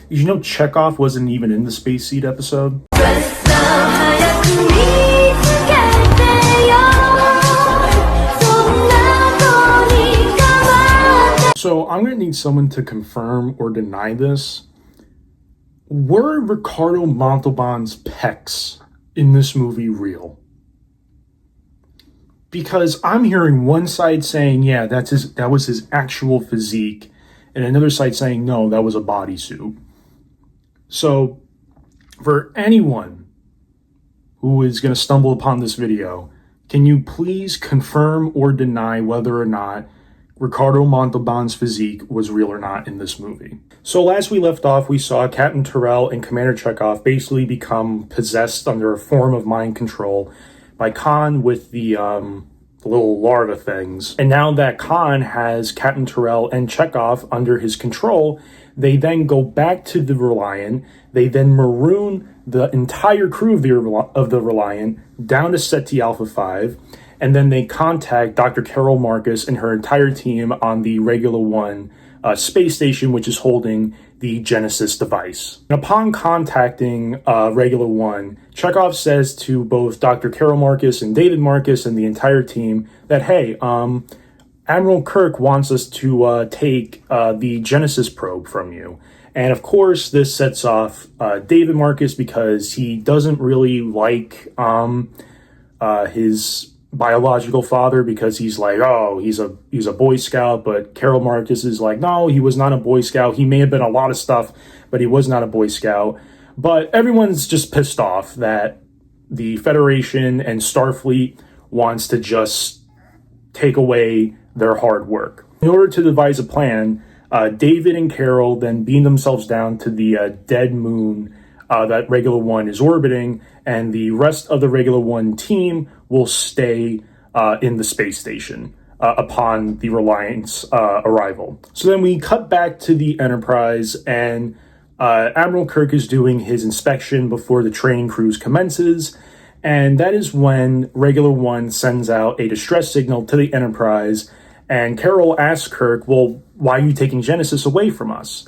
You know Chekhov wasn't even in the Space Seed episode? So I'm going to need someone to confirm or deny this. Were Ricardo Montalban's pecs in this movie real? Because I'm hearing one side saying, yeah, that was his actual physique, and another side saying, no, that was a bodysuit. So for anyone who is going to stumble upon this video, can you please confirm or deny whether or not Ricardo Montalban's physique was real or not in this movie? So last we left off, we saw Captain Terrell and Commander Chekhov basically become possessed under a form of mind control by Khan with the little larva things. And now that Khan has Captain Terrell and Chekhov under his control, they then go back to the Reliant. They then maroon the entire crew of the Reliant down to Ceti Alpha 5. And then they contact Dr. Carol Marcus and her entire team on the Regula 1 space station, which is holding the Genesis device. And upon contacting Regula 1, Chekhov says to both Dr. Carol Marcus and David Marcus and the entire team that, hey, Admiral Kirk wants us to take the Genesis probe from you. And of course, this sets off David Marcus because he doesn't really like his biological father, because he's like, oh, he's a Boy Scout. But Carol Marcus is like, no, he was not a Boy Scout. He may have been a lot of stuff, but he was not a Boy Scout. But everyone's just pissed off that the Federation and Starfleet wants to just take away their hard work. In order to devise a plan, David and Carol then beam themselves down to the dead moon that Regula 1 is orbiting, and the rest of the Regula 1 team will stay in the space station upon the Reliant's arrival. So then we cut back to the Enterprise, and Admiral Kirk is doing his inspection before the training cruise commences, and that is when Regula 1 sends out a distress signal to the Enterprise, and Carol asks Kirk, well, why are you taking Genesis away from us?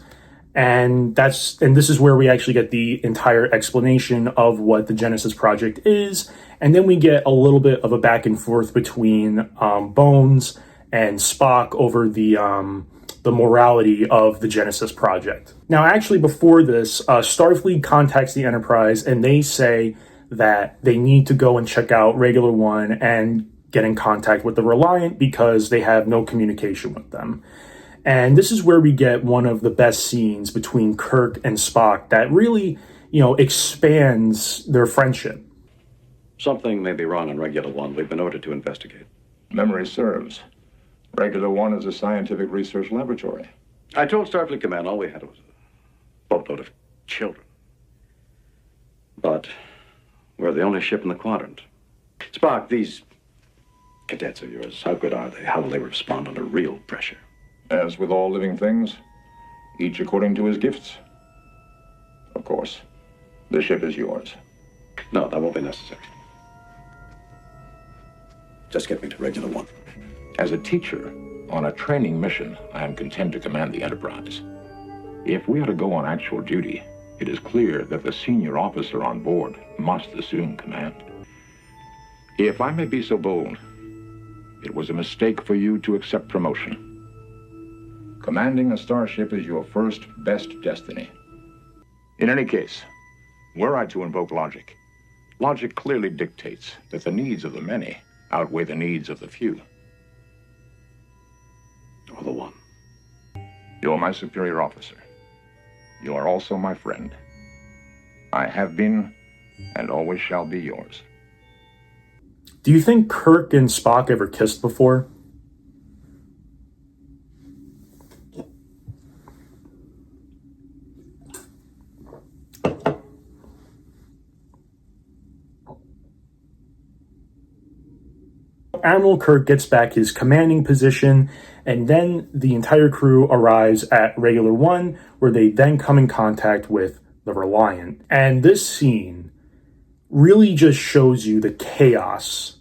And this is where we actually get the entire explanation of what the Genesis project is. And then we get a little bit of a back and forth between Bones and Spock over the morality of the Genesis project. Now, actually, before this, Starfleet contacts the Enterprise, and they say that they need to go and check out Regula 1 and get in contact with the Reliant because they have no communication with them. And this is where we get one of the best scenes between Kirk and Spock that really, expands their friendship. Something may be wrong on Regula 1. We've been ordered to investigate. Memory serves. Regula 1 is a scientific research laboratory. I told Starfleet Command all we had was a boatload of children. But we're the only ship in the quadrant. Spock, these cadets of yours, how good are they? How will they respond under real pressure? As with all living things, each according to his gifts. Of course, the ship is yours. No, that won't be necessary. Just get me to Regula 1. As a teacher on a training mission, I am content to command the Enterprise. If we are to go on actual duty, it is clear that the senior officer on board must assume command. If I may be so bold, it was a mistake for you to accept promotion. Commanding a starship is your first best destiny. In any case, were I to invoke logic, logic clearly dictates that the needs of the many outweigh the needs of the few. Or the one. You're my superior officer. You are also my friend. I have been and always shall be yours. Do you think Kirk and Spock ever kissed before? Admiral Kirk gets back his commanding position, and then the entire crew arrives at Regula 1, where they then come in contact with the Reliant. And this scene really just shows you the chaos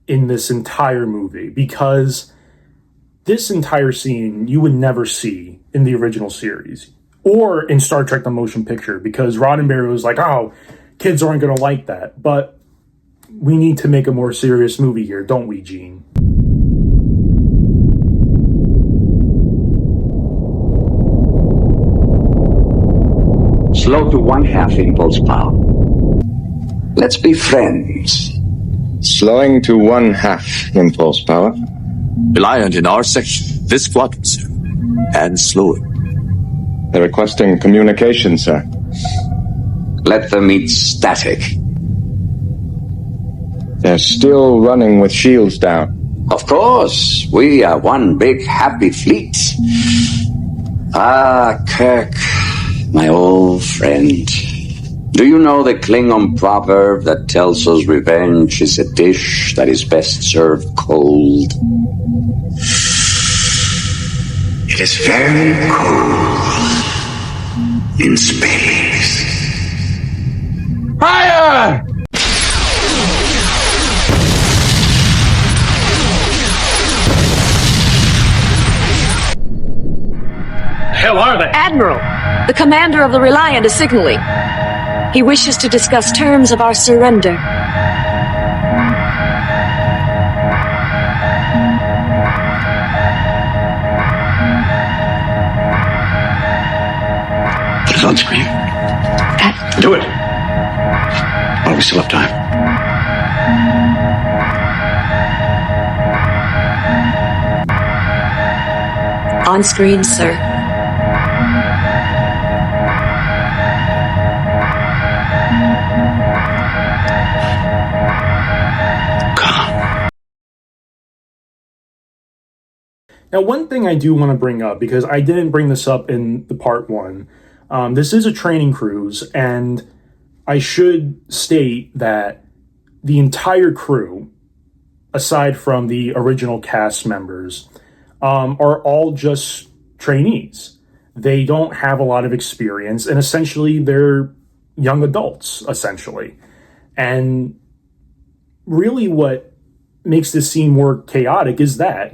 in this entire movie, because this entire scene you would never see in the original series or in Star Trek the Motion Picture, because Roddenberry was like, oh, kids aren't going to like that. But we need to make a more serious movie here, don't we, Gene? Slow to 1/2 impulse power. Let's be friends. Slowing to 1/2 impulse power. Reliant in our section, this quadrant, sir. And slowing. They're requesting communication, sir. Let them eat static. They're still running with shields down. Of course, we are one big happy fleet. Ah, Kirk, my old friend. Do you know the Klingon proverb that tells us revenge is a dish that is best served cold? It is very cold in space. Fire! Hell are they? Admiral, the commander of the Reliant is signaling. He wishes to discuss terms of our surrender. Put it on screen. Do it. While we still have time. On screen, sir. Now, one thing I do want to bring up, because I didn't bring this up in the part one, this is a training cruise, and I should state that the entire crew, aside from the original cast members, are all just trainees. They don't have a lot of experience, and essentially they're young adults, essentially. And really what makes this scene more chaotic is that,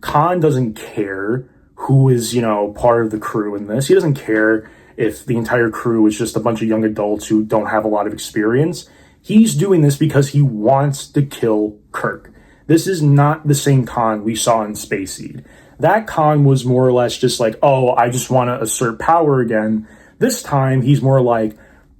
Khan doesn't care who is, part of the crew in this. He doesn't care if the entire crew is just a bunch of young adults who don't have a lot of experience. He's doing this because he wants to kill Kirk. This is not the same Khan we saw in Space Seed. That Khan was more or less just like, oh, I just want to assert power again. This time, he's more like,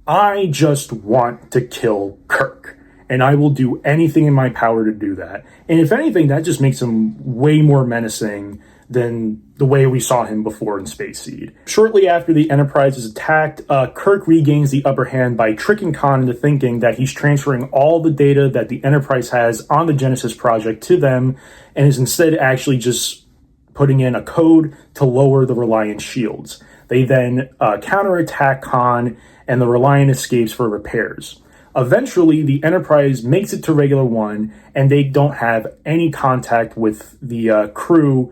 I just want to kill Kirk. And I will do anything in my power to do that. And if anything, that just makes him way more menacing than the way we saw him before in Space Seed. Shortly after the Enterprise is attacked, Kirk regains the upper hand by tricking Khan into thinking that he's transferring all the data that the Enterprise has on the Genesis project to them, and is instead actually just putting in a code to lower the Reliant shields. They then counterattack Khan, and the Reliant escapes for repairs. Eventually, the Enterprise makes it to Regular One, and they don't have any contact with the crew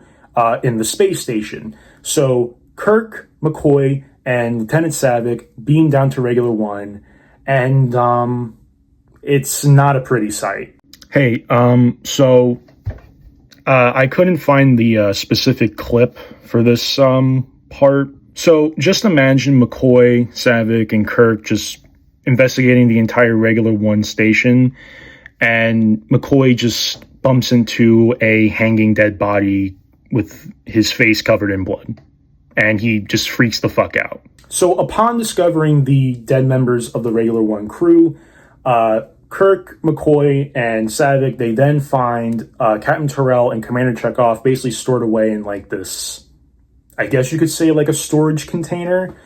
in the space station. So Kirk, McCoy, and Lieutenant Savick beam down to Regular One, and it's not a pretty sight. Hey, so I couldn't find the specific clip for this part. So just imagine McCoy, Savick, and Kirk just investigating the entire Regular One station, and McCoy just bumps into a hanging dead body with his face covered in blood, and he just freaks the fuck out. So upon discovering the dead members of the Regular One crew, Kirk, McCoy, and Savick, they then find Captain Terrell and Commander Chekhov basically stored away in like this, I guess you could say like a storage container,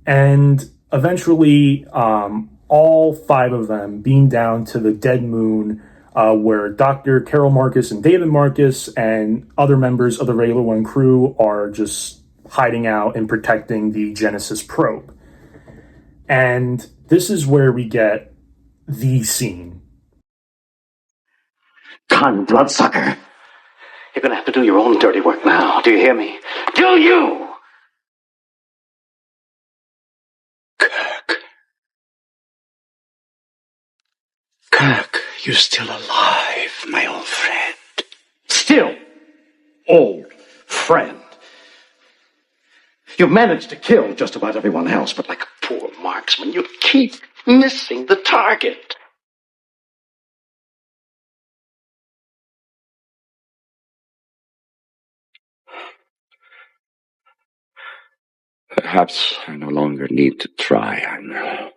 and eventually, all 5 of them beam down to the dead moon, where Dr. Carol Marcus and David Marcus and other members of the Regular One crew are just hiding out and protecting the Genesis probe. And this is where we get the scene. Khan, bloodsucker. You're gonna have to do your own dirty work now. Do you hear me? Do you? Kirk, you're still alive, my old friend. Still, old friend. You've managed to kill just about everyone else, but like a poor marksman, you keep missing the target. Perhaps I no longer need to try, Admiral.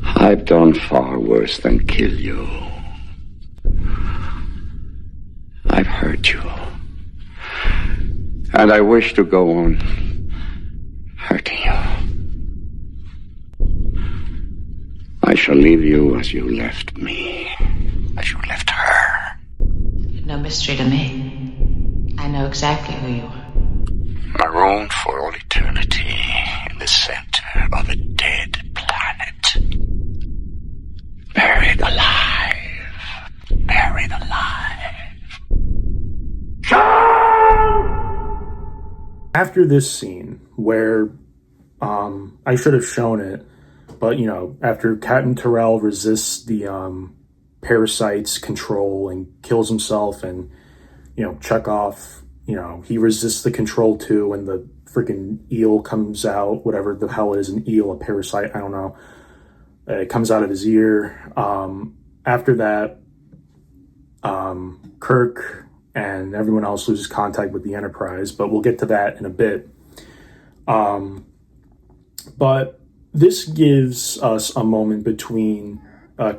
I've done far worse than kill you. I've hurt you. And I wish to go on hurting you. I shall leave you as you left me, as you left her. No mystery to me. I know exactly who you are. Marooned for all eternity in the center of a dead planet. Buried alive. Buried alive. After this scene, where I should have shown it, but after Captain Terrell resists the parasite's control and kills himself, and Chekhov, he resists the control too, and the freaking eel comes out, whatever the hell it is, an eel, a parasite, I don't know. It comes out of his ear. After that, Kirk and everyone else loses contact with the Enterprise, but we'll get to that in a bit. But this gives us a moment between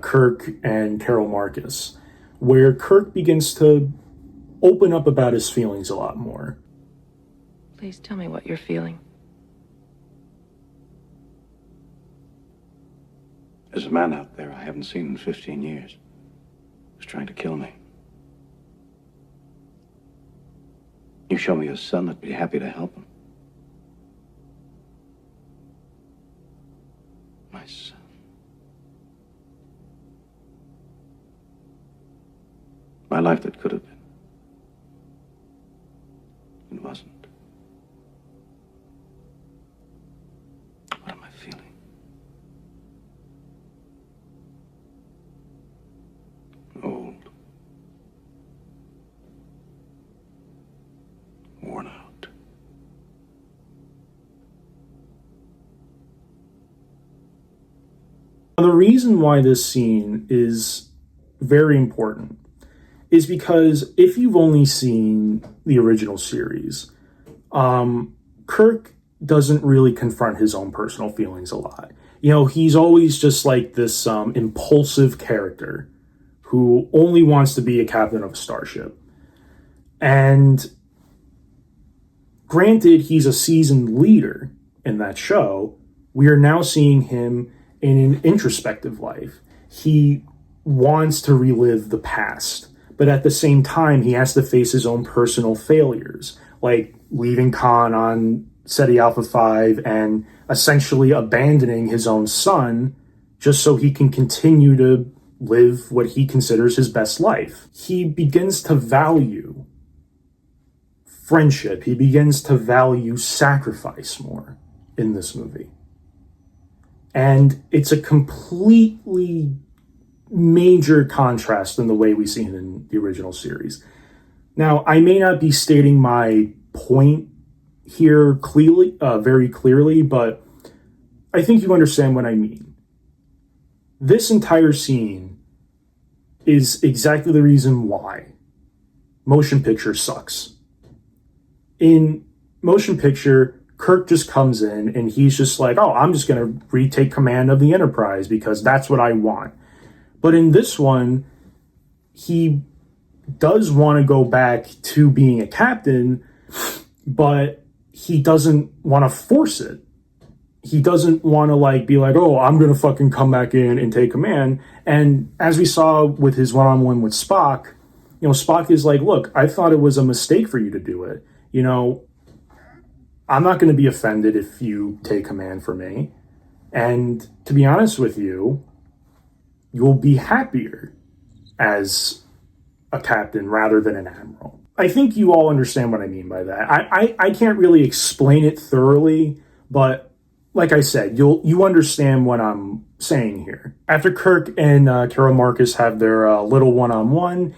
Kirk and Carol Marcus, where Kirk begins to open up about his feelings a lot more. Please tell me what you're feeling. There's a man out there I haven't seen in 15 years who's trying to kill me. You show me his son, I'd be happy to help him. My son. My life that could have been. It wasn't. What am I feeling? Old. Worn out. The reason why this scene is very important is because if you've only seen the original series, Kirk doesn't really confront his own personal feelings a lot. He's always just like this impulsive character who only wants to be a captain of a starship. And granted, he's a seasoned leader in that show, we are now seeing him in an introspective life. He wants to relive the past, but at the same time, he has to face his own personal failures, like leaving Khan on Ceti Alpha 5 and essentially abandoning his own son just so he can continue to live what he considers his best life. He begins to value friendship. He begins to value sacrifice more in this movie. And it's a completely major contrast in the way we see it in the original series. Now, I may not be stating my point here clearly, very clearly, but I think you understand what I mean. This entire scene is exactly the reason why motion picture sucks. In motion picture, Kirk just comes in and he's just like, oh, I'm just going to retake command of the Enterprise because that's what I want. But in this one, he does want to go back to being a captain, but he doesn't want to force it. He doesn't want to be like, oh, I'm going to fucking come back in and take command. And as we saw with his one-on-one with Spock, Spock is like, look, I thought it was a mistake for you to do it. I'm not going to be offended if you take command for me. And to be honest with you, you'll be happier as a captain rather than an admiral. I think you all understand what I mean by that. I can't really explain it thoroughly, but like I said, you understand what I'm saying here. After Kirk and Carol Marcus have their little one-on-one,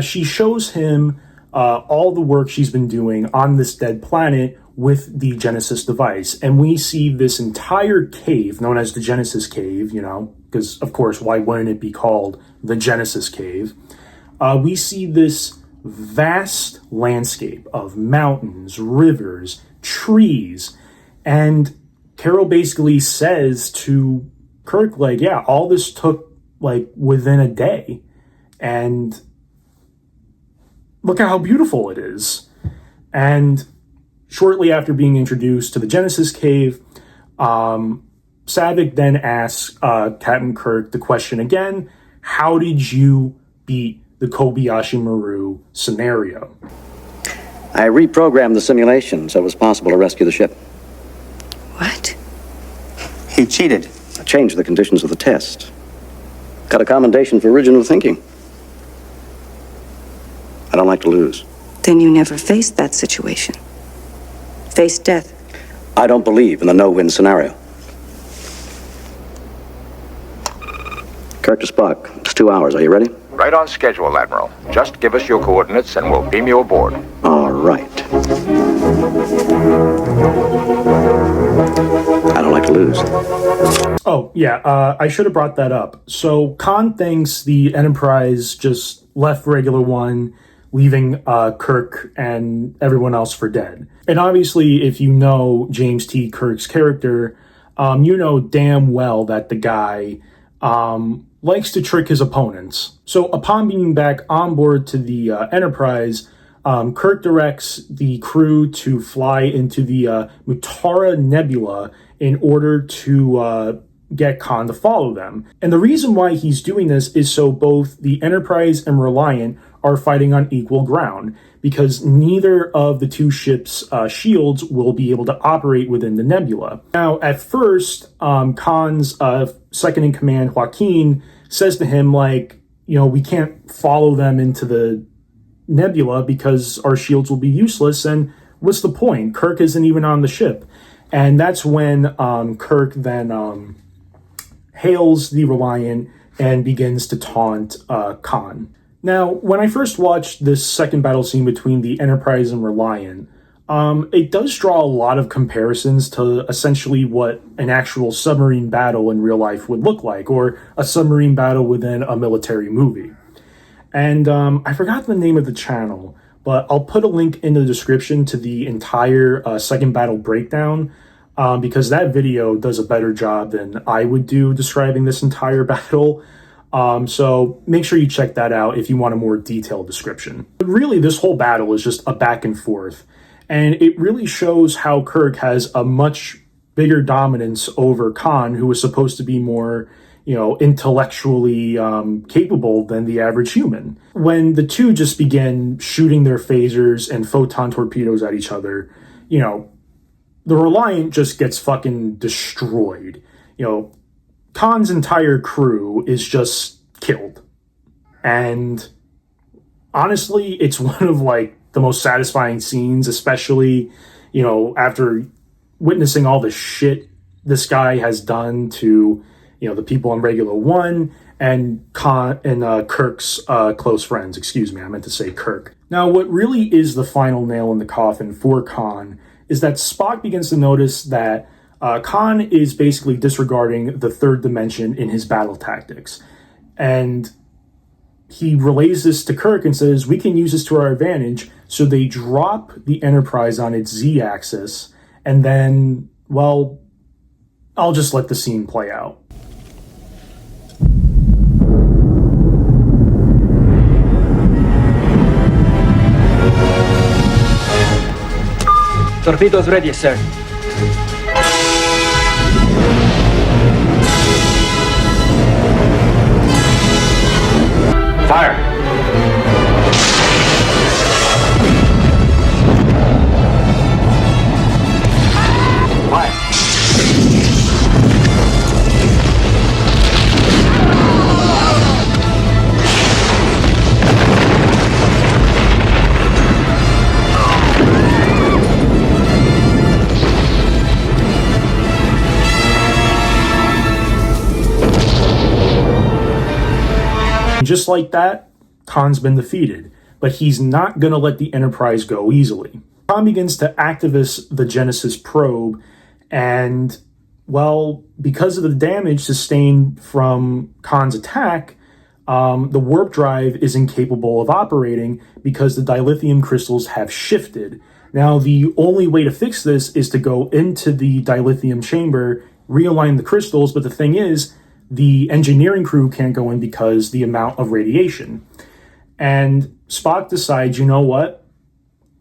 she shows him all the work she's been doing on this dead planet with the Genesis device. And we see this entire cave, known as the Genesis Cave, you know, because, of course, why wouldn't it be called the Genesis Cave? We see this vast landscape of mountains, rivers, trees, and Carol basically says to Kirk, like, yeah, all this took, like, within a day. And look at how beautiful it is. And shortly after being introduced to the Genesis Cave, Saavik then asks Captain Kirk the question again, how did you beat the Kobayashi Maru scenario? I reprogrammed the simulation so it was possible to rescue the ship. What? He cheated. I changed the conditions of the test. Got a commendation for original thinking. I don't like to lose. Then you never faced that situation. Faced death. I don't believe in the no-win scenario. Kirk to Spock. It's 2 hours. Are you ready? Right on schedule, Admiral. Just give us your coordinates and we'll beam you aboard. All right. I don't like to lose. Oh, yeah, I should have brought that up. So Khan thinks the Enterprise just left Regular One, leaving Kirk and everyone else for dead. And obviously, if you know James T. Kirk's character, you know damn well that the guy likes to trick his opponents. So upon being back on board to the Enterprise, Kirk directs the crew to fly into the Mutara Nebula in order to get Khan to follow them. And the reason why he's doing this is so both the Enterprise and Reliant are fighting on equal ground, because neither of the two ships' shields will be able to operate within the nebula. Now, at first, Khan's second-in-command, Joaquin, says to him, like, you know, we can't follow them into the nebula because our shields will be useless, and what's the point? Kirk isn't even on the ship. And that's when Kirk then hails the Reliant and begins to taunt Khan. Now, when I first watched this second battle scene between the Enterprise and Reliant, it does draw a lot of comparisons to essentially what an actual submarine battle in real life would look like, or a submarine battle within a military movie. And I forgot the name of the channel, but I'll put a link in the description to the entire second battle breakdown, because that video does a better job than I would do describing this entire battle. So make sure you check that out if you want a more detailed description. But really, this whole battle is just a back and forth. And it really shows how Kirk has a much bigger dominance over Khan, who is supposed to be more, you know, intellectually capable than the average human. When the two just begin shooting their phasers and photon torpedoes at each other, you know, the Reliant just gets fucking destroyed. You know, Khan's entire crew is just killed. And honestly, it's one of, like, the most satisfying scenes, especially, you know, after witnessing all the shit this guy has done to, you know, the people on Regular One and Kirk's close friends. Excuse me, I meant to say Kirk. Now, what really is the final nail in the coffin for Khan is that Spock begins to notice that Khan is basically disregarding the third dimension in his battle tactics. And he relays this to Kirk and says, we can use this to our advantage. So they drop the Enterprise on its Z-axis, and then, well, I'll just let the scene play out. Torpedoes ready, sir. Fire! Just like that, Khan's been defeated, but he's not going to let the Enterprise go easily. Khan begins to activate the Genesis probe, and, well, because of the damage sustained from Khan's attack, the warp drive is incapable of operating because the dilithium crystals have shifted. Now, the only way to fix this is to go into the dilithium chamber, realign the crystals, but the thing is, the engineering crew can't go in because the amount of radiation. And Spock decides, you know what?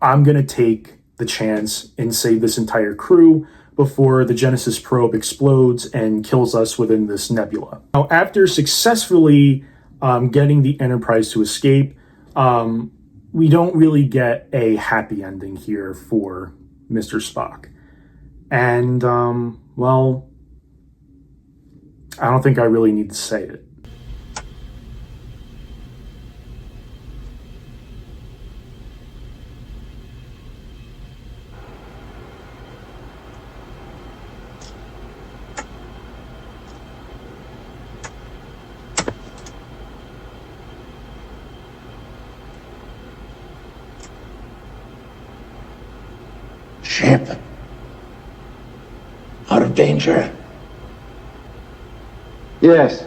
I'm going to take the chance and save this entire crew before the Genesis probe explodes and kills us within this nebula. Now, after successfully getting the Enterprise to escape, we don't really get a happy ending here for Mr. Spock. And, well, I don't think I really need to say it. Ship. Out of danger? Yes.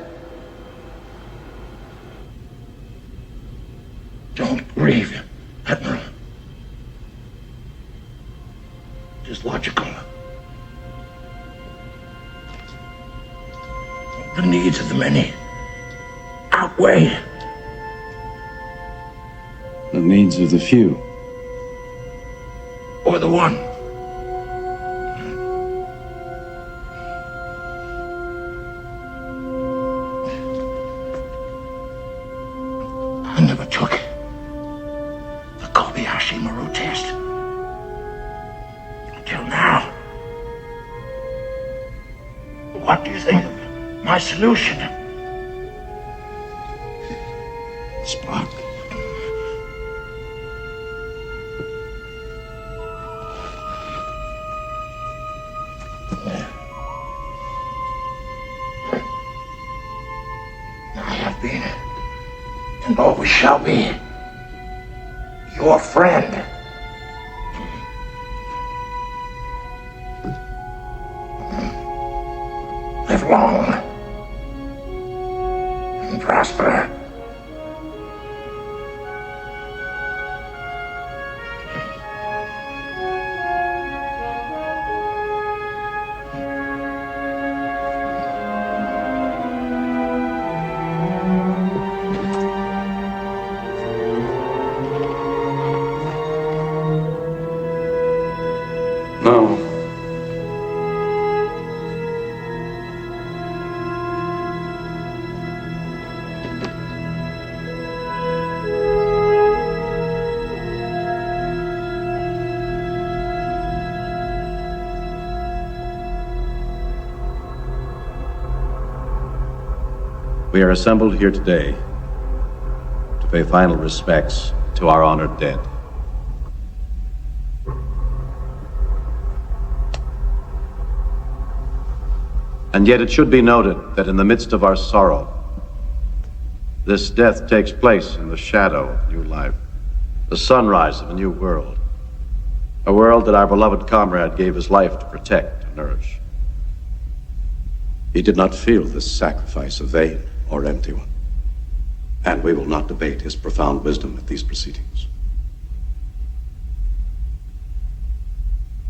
Don't grieve, Admiral. It is logical. The needs of the many outweigh The needs of the few. or the one. I never took the Kobayashi Maru test until now. What do you think of my solution? Spock. I have been, and always shall be, your friend. Live long and prosper. No. We are assembled here today to pay final respects to our honored dead. And yet it should be noted that in the midst of our sorrow, this death takes place in the shadow of new life, the sunrise of a new world, a world that our beloved comrade gave his life to protect and nourish. He did not feel this sacrifice a vain or empty one, and we will not debate his profound wisdom at these proceedings.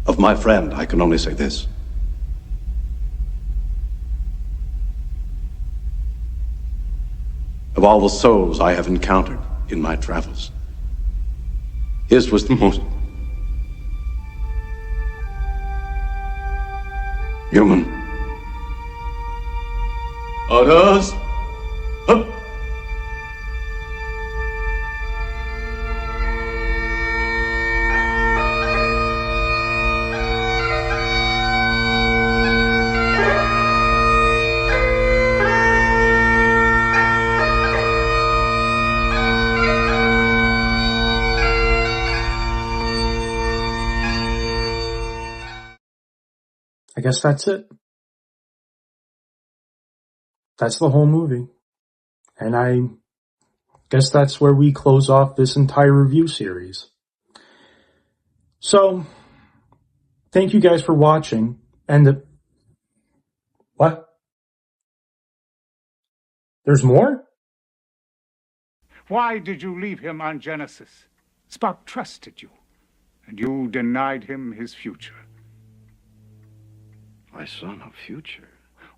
Of my friend, I can only say this. Of all the souls I have encountered in my travels, his was the most human. Others? Hup. I guess that's it. That's the whole movie. And guess that's where we close off this entire review series. So, thank you guys for watching, and what? There's more? Why did you leave him on Genesis? Spock trusted you, and you denied him his future. I saw no future.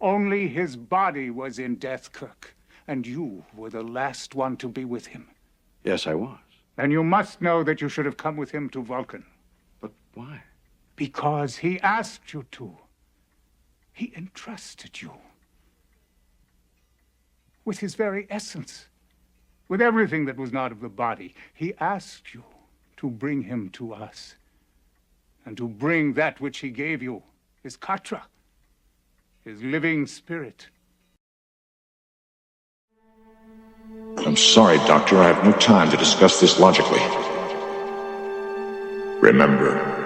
Only his body was in Death, Kirk, and you were the last one to be with him. Yes, I was. Then you must know that you should have come with him to Vulcan. But why? Because he asked you to. He entrusted you with his very essence, with everything that was not of the body. He asked you to bring him to us, and to bring that which he gave you, his Katra, his living spirit. I'm sorry, Doctor. I have no time to discuss this logically. Remember,